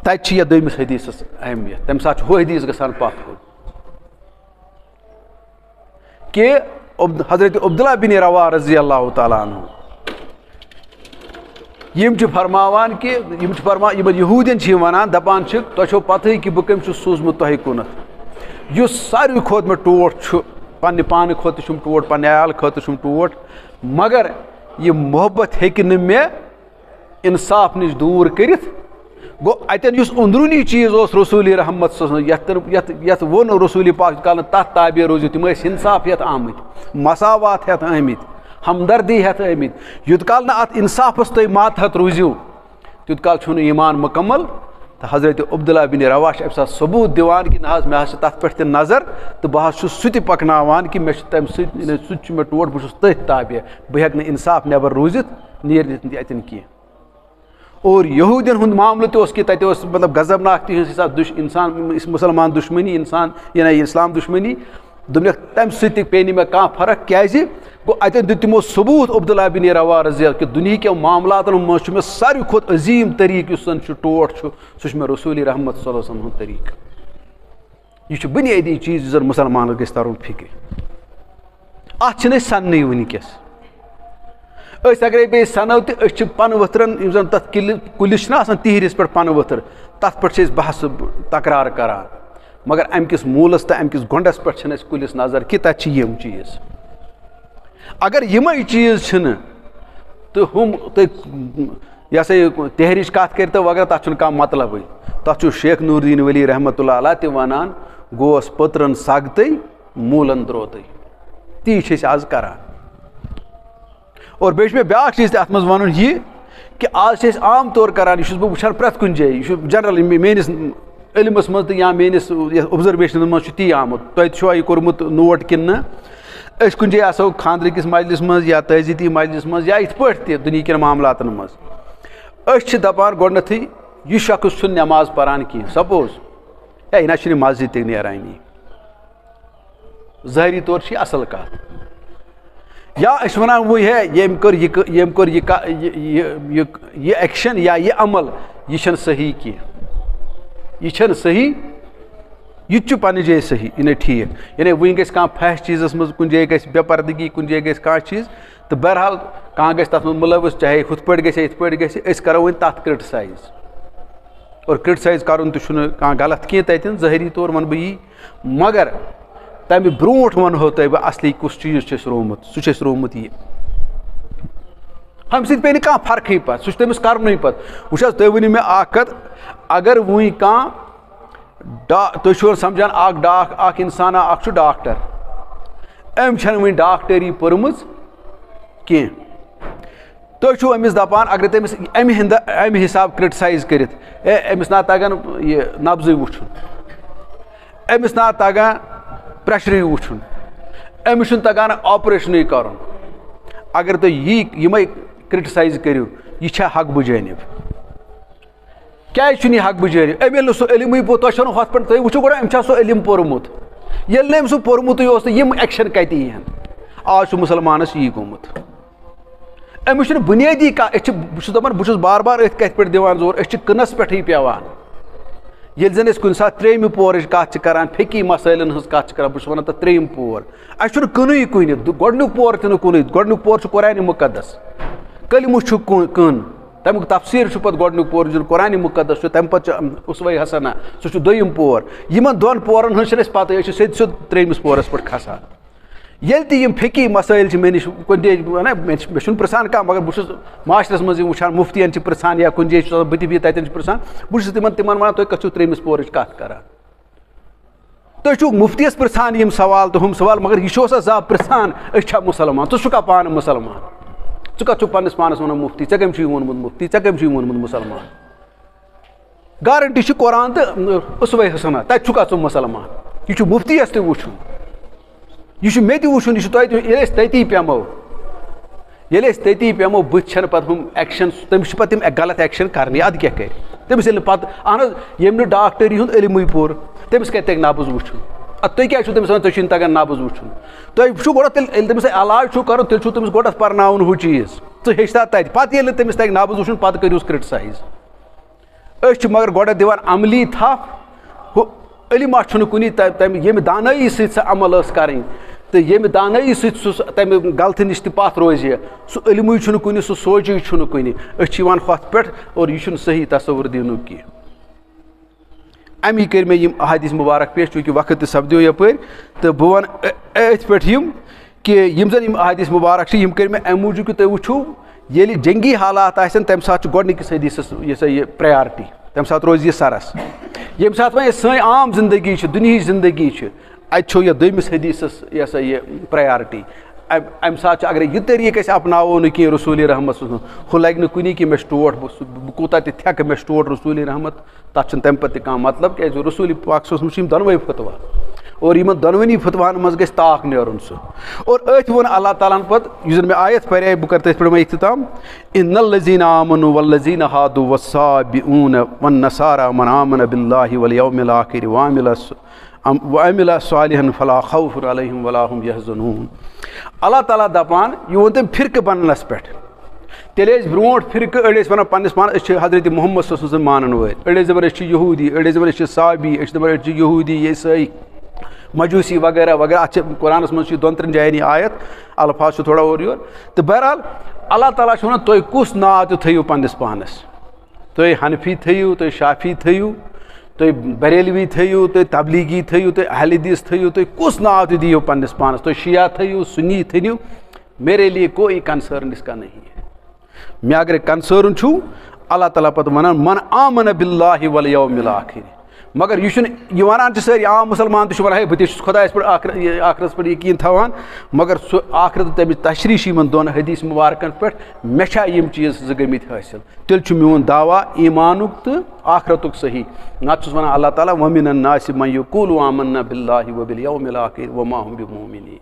Speaker 1: تتہِ چھِ یتھ دوٚیمِس حدیثس اہمیت تمہِ ساتہٕ چھُ ہُہ حدیث گژھان پتھ کُن کہِ حضرت عبداللہ بن روا رضی اللہ تعالیٰ عنہ یِم چھِ فرماوان کہِ یِمن یہوٗدین چھِ یِم ونان دپان چھِ تۄہہِ چھو پتہٕے کہِ بہٕ کٔمۍ چھُس سوٗزمُت تۄہہِ کُنتھ یُس ساروی کھۄتہٕ مےٚ ٹوٹھ چھُ پننہِ پانہٕ خٲطرٕ چھُم ٹوٹھ پننہِ عیال خٲطرٕ چھُم ٹوٹھ مگر یہِ محبت ہیٚکہِ نہٕ مےٚ انصاف نِش دوٗر کٔرِتھ گوٚو اتٮ۪ن یُس أنٛدروٗنی چیٖز اوس رسول رحمت سٕنٛز یتھ ووٚن رسول پاک یوٗت کال نہٕ تتھ تابع روٗزِو تِم ٲسۍ انصاف ہٮ۪تھ آمٕتۍ مساوات ہٮ۪تھ آمٕتۍ ہمدردی ہٮ۪تھ آمٕتۍ یوٗت کال نہٕ اتھ انصافس تُہۍ ماتحت روٗزِو تیوٗت کال چھُنہٕ ایمان مُکمل. تہٕ حضرت عبداللہ بن رواج چھِ اَمہِ ساتہٕ ثبوٗت دِوان کہِ نہ حظ مےٚ حظ چھِ تَتھ پٮ۪ٹھ تہِ نظر تہٕ بہٕ حظ چھُس سُہ تہِ پَکناوان کہِ مےٚ چھُ تَمہِ سۭتۍ سُہ تہِ چھُ مےٚ ٹوٹھ بہٕ چھُس تٔتھۍ تابع بہٕ ہٮ۪کہٕ نہٕ اِنصاف نٮ۪بر روٗزِتھ نیٖرِتھ تہِ اَتٮ۪ن کینٛہہ. اور یہوٗدین ہُنٛد معاملہٕ تہِ اوس کہِ تَتہِ اوس مطلب غضبناک تِہنٛز حِساب اِنسان مُسلمان دُشمنی اِنسان یعنی اِسلام دُشمنی. دوٚپنکھ تَمہِ سۭتۍ تہِ پیٚیہِ نہٕ مےٚ کانٛہہ فرق کیٛازِ گوٚو اَتٮ۪ن دیُت تِمو ثبوٗت عبداللہ بن رواج رضی اللہ کہِ دُنہیٖکٮ۪و معاملاتن منٛز چھُ مےٚ ساروی کھۄتہٕ عظیٖم طریٖقہٕ یُس زن چھُ ٹوٹھ چھُ سُہ چھُ مےٚ رسوٗلِ رحمت صلی اللہ علیہ وسلم ہُنٛد طریٖقہٕ. یہِ چھُ بُنیٲدی چیٖز یُس زن مُسلمانس گژھِ ترُن فِکرِ. اَتھ چھِنہٕ أسۍ سننٕے وٕنکیٚس. أسۍ اگرے بیٚیہِ سنو تہِ أسۍ چھِ پنہٕ ؤتھرن یِم زن تتھ کُلِس چھِنہ آسان تیٖرِس پٮ۪ٹھ پنہٕ ؤتھٕر تتھ پٮ۪ٹھ چھِ أسۍ بحث تکرار کران مگر امہِ کِس موٗلس تہٕ امہِ کِس گۄنڈس پٮ۪ٹھ چھِنہٕ اَسہِ کُلِس نظر کہِ تتہِ چھِ یِم چیٖز. اگر یِمے چیٖز چھِنہٕ تہٕ ہُم تُہۍ یہِ ہسا یہِ تحریٖرٕچ کتھ کٔرۍتو وغیرہ تتھ چھُنہٕ کانٛہہ مطلبٕے. تتھ چھُ شیخ نوٗر دیٖن ؤلی رحمتہ اللہ علیہ تہِ ونان گوس پٔترن سگتٕے موٗلن درٛوتٕے. تی چھِ أسۍ آز کران. اور بیٚیہِ چھُ مےٚ بیٛاکھ چیٖز تہِ اتھ منٛز ونُن یہِ کہِ آز چھِ أسۍ عام طور کران یہِ چھُس بہٕ وٕچھان پرٛٮ۪تھ کُنہِ جایہِ یہِ چھُ جنرل میٲنِس علمس منٛز تہٕ یا میٲنِس اوبزرویشنس منٛز چھُ تی آمُت. تۄہہِ چھُوا یہِ کوٚرمُت نوٹ کِنہٕ نہ أسۍ کُنہِ جایہِ آسو خاندرٕ کِس مجلِس منٛز یا تعزیتی مجلِس منٛز یا یِتھ پٲٹھۍ تہِ دُنہیٖکٮ۪ن معاملاتن منٛز أسۍ چھِ دپان گۄڈنیتھٕے یہِ شخص چھُنہٕ نٮ۪ماز پران کینٛہہ. سپوز ہے یہِ نہ چھُنہٕ مسجد تہِ نیرانی ظٲہری طور چھِ یہِ اصل کتھ. یا أسۍ ونان وۄنۍ ہے ییٚمۍ کوٚر یہِ ایکشن یا یہِ عمل یہِ چھنہٕ صحیح کینٛہہ. یہِ چھنہٕ صحیح یہِ تہِ چھُ پننہِ جایہِ صحیح یہِ نَے ٹھیٖک. یعنی وٕنۍ گژھِ کانٛہہ فحش چیٖزس منٛز کُنہِ جایہِ گژھِ بے پردگی کُنہِ جایہِ گژھِ کانٛہہ چیٖز تہٕ بہرحال کانٛہہ گژھِ تتھ منٛز مُلوث چاہے ہُتھ پٲٹھۍ گژھِ یا یِتھ پٲٹھۍ گژھِ أسۍ کرو وۄنۍ تتھ کرٹسایز. اور کرٹسایز کرُن تہِ چھُنہٕ کانٛہہ غلط کینٛہہ تتٮ۪ن ظٲہری طور ونہٕ بہٕ یی. مگر تمہِ برونٛٹھ ونہو تۄہہِ بہٕ اصلی کُس چیٖز چھُ اَسہِ روومُت سُہ چھُ اَسہِ روومُت یہِ. اَمہِ سۭتۍ پیٚیہِ نہٕ کانٛہہ فرقٕے پتہٕ سُہ چھُ تٔمِس کرنُے پتہٕ. وٕچھ حظ تُہۍ ؤنِو مےٚ اکھ کتھ اگر وٕنۍ کانٛہہ تُہۍ چھِو سمجھان اکھ انسانا اکھ چھُ ڈاکٹر أمۍ چھنہٕ وٕنہِ ڈاکٹری پٔرمٕژ کینٛہہ. تُہۍ چھِو أمِس دپان اگر تٔمِس امہِ حساب کرٹسایز کٔرِتھ ہے أمِس نا تگان یہِ نبزٕے وٕچھُن أمِس نا تگان پریشرٕے وٕچھُن أمِس چھُنہٕ تگان آپریشنٕے کرُن. اگر تُہۍ یِمے کرٹسایز کٔرِو یہِ چھا حق بہٕ جٲنِب. کیازِ چھُنہٕ یہِ حق بہٕ جٲنِب أمۍ ییٚلہِ نہٕ سُہ علمٕے پوٚر تۄہہِ چھُنہٕ ہُتھ پٲٹھۍ تُہۍ وٕچھِو گۄڈٕ أمۍ چھا سُہ علم پوٚرمُت. ییٚلہِ نہٕ أمۍ سُہ پوٚرمُتٕے اوس تہٕ یِم ایکشن کتہِ یِہن. آز چھُ مُسلمانس یی گوٚمُت. أمِس چھُنہٕ بُنیٲدی کانٛہہ بہٕ چھُس دپان بہٕ چھُس بار بار أتھۍ کتھِ پٮ۪ٹھ دِوان زور أسۍ چھِ کٕنس پٮ۪ٹھٕے پیٚوان. ییٚلہِ زن أسۍ کُنہِ ساتہٕ ترٛیٚیِمہِ پورٕچ کتھ چھِ کران فقی مسٲیلن ہٕنٛز کتھ چھِ کران بہٕ چھُس ونان تتھ ترٛیٚیِم پور اسہِ چھُنہٕ کٕنُے کُنہِ گۄڈنیُک پور تہِ نہٕ کُنُے. گۄڈنیُک پور چھُ قرآنِ مُقدس کلمہٕ چھُ کٕن تمیُک تفسیٖر چھُ پتہٕ گۄڈنیُک پور یُس قرآنِ مُقدس چھُ تمہِ پتہٕ چھُ اُسوے حسنہ سُہ چھُ دوٚیِم پور. یِمن دۄن پورن ہٕنٛز چھنہٕ اَسہِ پتہٕ أسۍ چھِ سیٚود سیٚود ترٛیٚیمِس پورس پٮ۪ٹھ کھسان. ییٚلہِ تہِ یِم فقی مسٲیل چھِ مےٚ نِش کُنہِ جایہِ مےٚ چھُنہٕ پرژھان کانٛہہ مگر بہٕ چھُس معاشرس منٛز یِم وٕچھان مُفتِین چھِ پرژھان یا کُنہِ جایہِ چھُس آسان بہٕ تہِ بِہِتھ تتٮ۪ن چھِ پرژھان بہٕ چھُس تِمن ونان تُہۍ کتھ چھِو ترٛیٚیمِس پورٕچ کتھ کران. تُہۍ چھِو مُفتیَس پرژھان یِم سوال تہٕ ہُم سوال مگر یہِ چھُ آسان زانٛہہ پرژھان أسۍ چھا مُسلمان ژٕ چھُکھا پانہٕ مُسلمان. ژٕ کتھ چھُکھ پننِس پانس ونان مُفتی ژےٚ کٔمۍ چھُے ووٚنمُت مُفتی ژےٚ کٔمۍ چھُے ووٚنمُت مُسلمان. گارنٹی چھِ قرآن تہٕ اُسوے حسنہ تتہِ چھُکھا ژٕ مُسلمان. یہِ چھُ مُفتیَس تہِ وٕچھُن یہِ چھُ مےٚ تہِ وٕچھُن یہِ چھُ تۄہہِ تہِ ییٚلہِ أسۍ تٔتی پیٚمو بٕتھِ چھنہٕ پتہٕ ہُم ایکشن تٔمِس چھِ پتہٕ تِم غلط ایکشن کرنہِ اَدٕ کیٛاہ کرِ تٔمِس ییٚلہِ نہٕ پتہٕ اہن حظ ییٚمۍ نہٕ ڈاکٹری ہُنٛد علمٕے پوٚر تٔمِس کتہِ تگہِ نبٕز وٕچھُن. اَدٕ تُہۍ کیازِ چھِو تٔمِس ونان ژےٚ چھُے نہٕ تگان نبٕز وٕچھُن. تۄہہِ وٕچھِو گۄڈٕ تیٚلہِ ییٚلہِ تٔمِس علاج چھُو کرُن تیٚلہِ چھُو تٔمِس گۄڈٕ پرناوُن ہُہ چیٖز ژٕ ہیٚچھتھا تتہِ پتہٕ ییٚلہِ نہٕ تٔمِس تگہِ نبٕز وٕچھُن پتہٕ کٔرۍہوٗس کرٹسایز. أسۍ چھِ مگر گۄڈٕ دِوان عملی تھپھ ہُہ علما چھُنہٕ کُنی تمہِ ییٚمہِ دانٲیی سۭتۍ سۄ عمل ٲس کرٕنۍ تہٕ ییٚمہِ دانٲیی سۭتۍ سُہ تمہِ غلطی نِش تہِ پتھ روزِ سُہ علمٕے چھُنہٕ کُنہِ سُہ سوچے چھُنہٕ کُنہِ. أسۍ چھِ یِوان ہۄتھ پٮ۪ٹھ اور یہِ چھُنہٕ صحیح تصوُر دِنُک کینٛہہ. امی کٔرۍ مےٚ یِم احادیث مُبارک پیش چوٗنٛکہِ وقت تہِ سپدیو یپٲرۍ تہٕ بہٕ ونہٕ أتھۍ پٮ۪ٹھ یِم کہِ یِم زن یِم احادیث مُبارک چھِ یِم کٔرۍ مےٚ امہِ موٗجوٗب کہِ تُہۍ وٕچھِو ییٚلہِ جنگی حالات آسن تمہِ ساتہٕ چھُ گۄڈنِکِس حدیثس یہِ سا یہِ پریارٹی تمہِ ساتہٕ روزِ یہِ سرس. ییٚمہِ ساتہٕ وۄنۍ سٲنۍ عام زندگی چھِ دُنہِچ زندگی چھِ اتہِ چھُ یہِ دوٚیمِس حدیثس یہِ سا یہِ پریارٹی امہِ ساتہٕ چھُ اگرے یہِ طریٖقہٕ أسۍ اپناوو نہٕ کینٛہہ رسوٗلِ رحمت سُنٛد ہُہ لگہِ نہٕ کُنی کہِ مےٚ چھُ ٹوٹھ بہٕ کوٗتاہ تہِ تھٮ۪کہٕ مےٚ چھُ ٹوٹھ رسوٗلِ رحمت تَتھ چھُنہٕ تَمہِ پَتہٕ تہِ کانٛہہ مطلب کیٛازِ رسوٗلِ پاک صٲبَس منٛز چھِ یِم دۄنوَے فتوا اور یِمن دۄنوٕنی فتواہن منٛز گژھِ طاق نیرُن سُہ اور أتھۍ ووٚن اللہ تعالیٰ ہن پَتہٕ یُس زن مےٚ آیت پرے بہٕ کَرٕ تٔتھۍ پٮ۪ٹھ وۄنۍ اختتام اِنَّ الَّذیٖنَ آمَنُوا وَالَّذیٖنَ ہادُوا وَالصَّابِئُونَ وَالنَّصارَىٰ مَنْ آمَنَ بِاللَّهِ وَالْيَوْمِ الْآخِرِ وَعَمِلَ صالحًا فَلَا خَوْفٌ عَلَيْهِمْ وَلَا هُمْ يَحْزَنُونَ اللہ تعالیٰ دَپان یہِ ووٚن تٔمۍ فِرقہٕ بننس پٮ۪ٹھ تیٚلہِ ٲسۍ برونٛٹھ فِرقہٕ أڑۍ ٲسۍ وَنان پننِس پانس أسۍ چھِ حضرت محمد صلی اللہ علیہ وسلم مانن وٲلۍ أڑۍ ٲسۍ دَپان أسۍ چھِ یہوٗدی أڑۍ ٲسۍ دَپان أسۍ چھِ صابی أسۍ چھِ دَپان أسۍ چھِ یہوٗدی عیٖسٲے مجوٗسی وغیرہ وغیرہ اَتھ چھِ قرآنَس منٛز چھِ 2-3 جاین یہِ آیت الفاظ چھُ تھوڑا اورٕ یور تہٕ بہرحال اللہ تعالیٰ چھُ وَنان تُہۍ کُس ناو تہِ تھٲیِو پننِس پانس تُہۍ حنفی تھٲیِو تُہۍ شافی تھٲیِو تُہۍ بریلوی تھٲیِو تُہۍ تبلیغی تھٲیِو تُہۍ اہل حدیث تھٲیِو تُہۍ کُس ناو تہِ دِیِو پننِس پانس تُہۍ شِیا تھٲیِو سُنی تھٲیِو میرے لیے کوئی کنسٲرن اس کا نہیں ہے مےٚ اگرے کنسٲرن چھُو اللہ تعالیٰ پتہٕ وَنان من آمن باللہ والیوم الآخر مگر یہِ چھُنہٕ یہِ وَنان چھِ سٲری عام مُسلمان تہِ چھُ وَنان ہے بہٕ تہِ چھُس خۄدایَس پٮ۪ٹھ آخرَس پٮ۪ٹھ یقیٖن تھاوان مگر سُہ آخرت تہٕ تَمِچ تشریح چھِ یِمن دۄن حدیث مُبارکن پٮ۪ٹھ مےٚ چھا یِم چیٖز زٕ گٔمٕتۍ حٲصِل تیٚلہِ چھُ میون دعوا ایٖمانُک تہٕ آخرتُک صحیح نتہٕ چھُس وَنان اللہ تعالیٰ وَمِنَ الناس من یقوٗلُ آمنا باللہ وبالیوم الآخر وما ہم بمؤمنین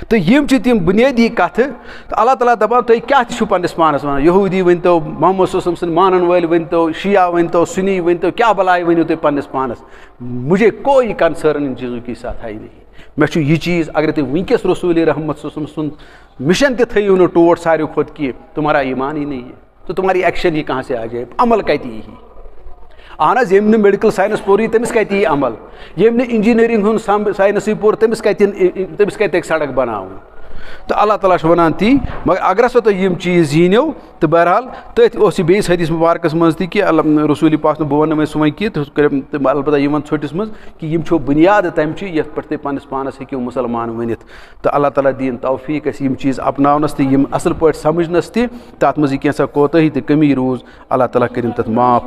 Speaker 1: تہٕ یِم چھِ تِم بُنیٲدی کَتھٕ تہٕ اللہ تعالیٰ دَپان تُہۍ کیٛاہ تہِ چھُو پننِس پانس وَنان یہوٗدی ؤنۍتو محمد صلی اللہ علیہ وسلم سٕنٛدۍ مانن وٲلۍ ؤنۍتو شِیا ؤنۍتو سُنی ؤنۍتو کیٛاہ بلاے ؤنِو تُہۍ پننِس پانس مجھے کوئی کنسٲرن ان چیٖزوں کی ساتھ ہے نہیں مےٚ چھُ یہِ چیٖز اگر تُہۍ وٕنکٮ۪س رسوٗلِ رحمت صلی اللہ علیہ وسلم سُنٛد مِشن تہِ تھٲیِو نہٕ ٹوٹھ ساروی کھۄتہٕ کینٛہہ تُمہارا ایمان ہی نہیں ہے تو تُمہاری ایکشن ہی کہاں سے آ جائے عمل کتہِ یی اہن حظ ییٚمۍ نہٕ میڈِکل ساینس پوٚرٕے تٔمِس کتہِ یی عمل ییٚمۍ نہٕ انجیٖنرِنٛگ ہُنٛد ساینسٕے پوٚر تٔمِس کتہِ ہیٚکہِ سڑک بناوُن تہٕ اللہ تعالیٰ چھُ وَنان تی مگر اگر ہسا تۄہہِ یِم چیٖز ییٖنو تہٕ بہرحال تٔتھۍ اوس یہِ بیٚیِس حدیث مُبارکس منٛز تہِ کہِ رسوٗلِ پاک بہٕ وَنہٕ وۄنۍ سُہ وۄنۍ کینٛہہ تہٕ البتہ یِمن ژھۄٹِس منٛز کہِ یِم چھو بُنیاد تَمچہِ یَتھ پٮ۪ٹھ تُہۍ پننِس پانس ہیٚکِو مُسلمان ؤنِتھ تہٕ اللہ تعالیٰ دِیِن توفیٖق اَسہِ یِم چیٖز اپناونس تہٕ یِم اصٕل پٲٹھۍ سمجھنس تہِ تَتھ منٛز یہِ کینٛژھا کوتٲہی تہٕ کٔمی روٗز اللہ تعالیٰ کٔرِنۍ تَتھ معاف